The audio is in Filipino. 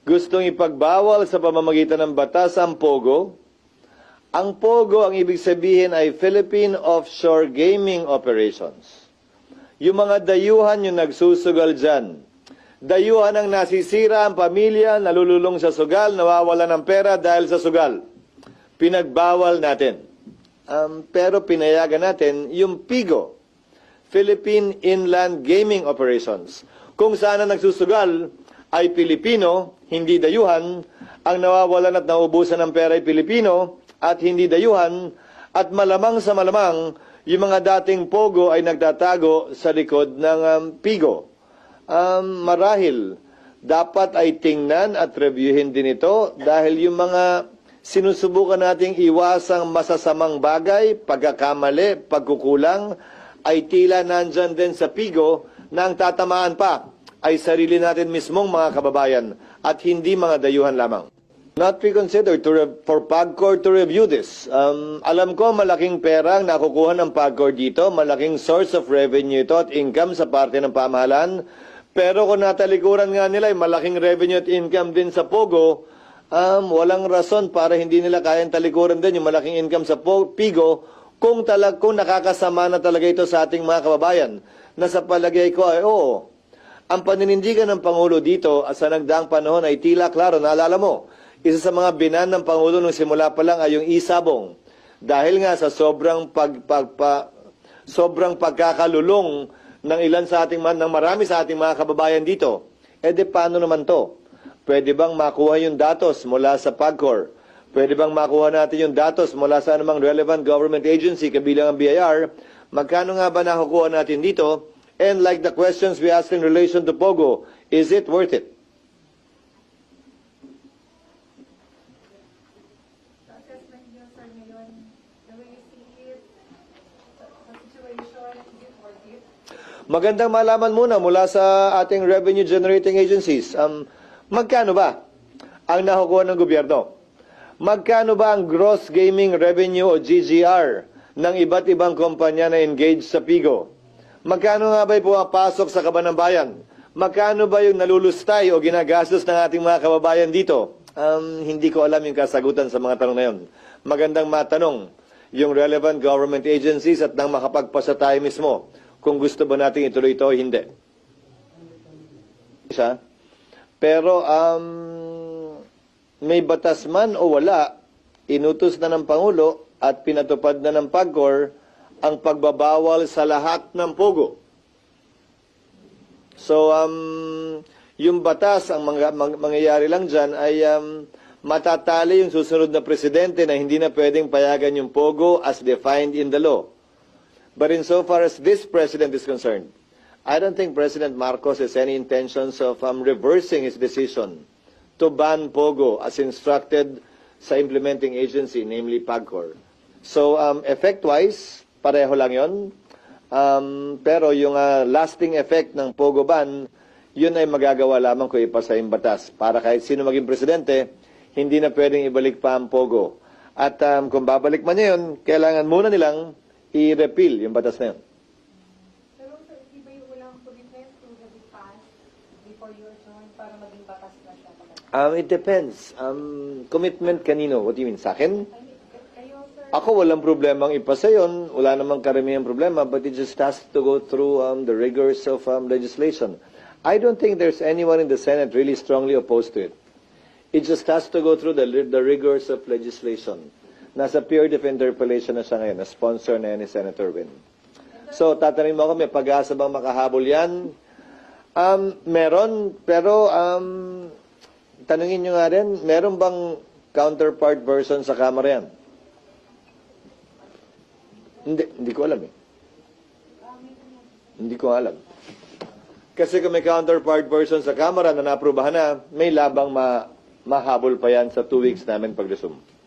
gustong ipagbawal sa pamamagitan ng batas ang POGO. Ang POGO, ang ibig sabihin ay Philippine Offshore Gaming Operations. Yung mga dayuhan yung nagsusugal dyan. Dayuhan ang nasisira ang pamilya, nalululong sa sugal, nawawala ng pera dahil sa sugal. Pinagbawal natin. Pero pinayagan natin yung PIGO, Philippine Inland Gaming Operations. Kung saan ang nagsusugal ay Pilipino, hindi dayuhan, ang nawawalan at naubusan ng pera ay Pilipino at hindi dayuhan, at malamang sa malamang, yung mga dating POGO ay nagtatago sa likod ng PIGO. Marahil, dapat ay tingnan at reviewin din ito dahil yung mga sinusubukan nating iwasang masasamang bagay, pagkakamali, pagkukulang, ay tila nandyan din sa PIGO na ang tatamaan pa ay sarili natin mismong mga kababayan at hindi mga dayuhan lamang. Not reconsidered for PAGCOR to review this. Alam ko malaking pera ang nakukuha ng PAGCOR dito, malaking source of revenue ito at income sa parte ng pamahalaan. Pero kung natalikuran nga nila ay malaking revenue at income din sa POGO, walang rason para hindi nila kayang talikuran din yung malaking income sa PIGO kung nakakasama na talaga ito sa ating mga kababayan. Na sa palagay ko ay oo. Ang paninindigan ng Pangulo dito sa nagdaang panahon ay tila klaro, naalala mo, isa sa mga binan ng Pangulo nung simula pa lang ay yung isabong. Dahil nga sa sobrang pagkakalulong ng ilan sa ating ng marami sa ating mga kababayan dito. Paano naman to? Pwede bang makuha yung datos mula sa PAGCOR? Pwede bang makuha natin yung datos mula sa anumang relevant government agency kabilang ang BIR? Magkano nga ba nakukuha natin dito? And like the questions we asked in relation to POGO, is it worth it? Assessment niyo, sir, ngayon, the way you see it, the situation, is it worth it? Magandang malaman muna mula sa ating revenue generating agencies. Magkano ba ang nakukuha ng gobyerno? Magkano ba ang gross gaming revenue o GGR ng iba't ibang kumpanya na engaged sa PIGO? Magkano nga ba'y pumapasok sa kaban ng bayan? Magkano ba yung nalulustay o ginagastos ng ating mga kababayan dito? Hindi ko alam yung kasagutan sa mga tanong na yun. Magandang matanong yung relevant government agencies at nang makapagpasa tayo mismo kung gusto ba natin ituloy ito o hindi. Pero may batas man o wala, inutos na ng Pangulo at pinatupad na ng PAGCOR ang pagbabawal sa lahat ng POGO. So, yung batas, ang mangyayari lang dyan ay matatali yung susunod na presidente na hindi na pwedeng payagan yung POGO as defined in the law. But insofar as this president is concerned, I don't think President Marcos has any intentions of reversing his decision to ban POGO as instructed sa implementing agency, namely PAGCOR. So, effect-wise, pareho lang yun. Pero yung lasting effect ng POGO ban, yun ay magagawa lamang kung ipasa yung batas. Para kahit sino maging presidente, hindi na pwedeng ibalik pa ang POGO. At kung babalik man yun, kailangan muna nilang i-repeal yung batas na yun. Pero sir, di ba yung walang commitment to have it passed before you join para maging batas na siya? It depends. Commitment kanino? What do you mean? Sa akin? Kayo, sir? Ako walang problemang ipasa yun. Wala namang karamihang problema, but it just has to go through the rigors of legislation. I don't think there's anyone in the Senate really strongly opposed to it. It just has to go through the rigors of legislation. Nasa period of interpellation na siya ngayon, na sponsor na yan ni Senator Win. So, tatanungin mo ako, may pag-asa bang makahabol yan? Meron, pero tanungin nyo nga rin, meron bang counterpart version sa Kamara yan? Hindi ko alam eh. Hindi ko alam. Kasi kung may counterpart version sa Kamara na naaprubahan na, may labang mahabol pa yan sa 2 weeks namin pag-resume.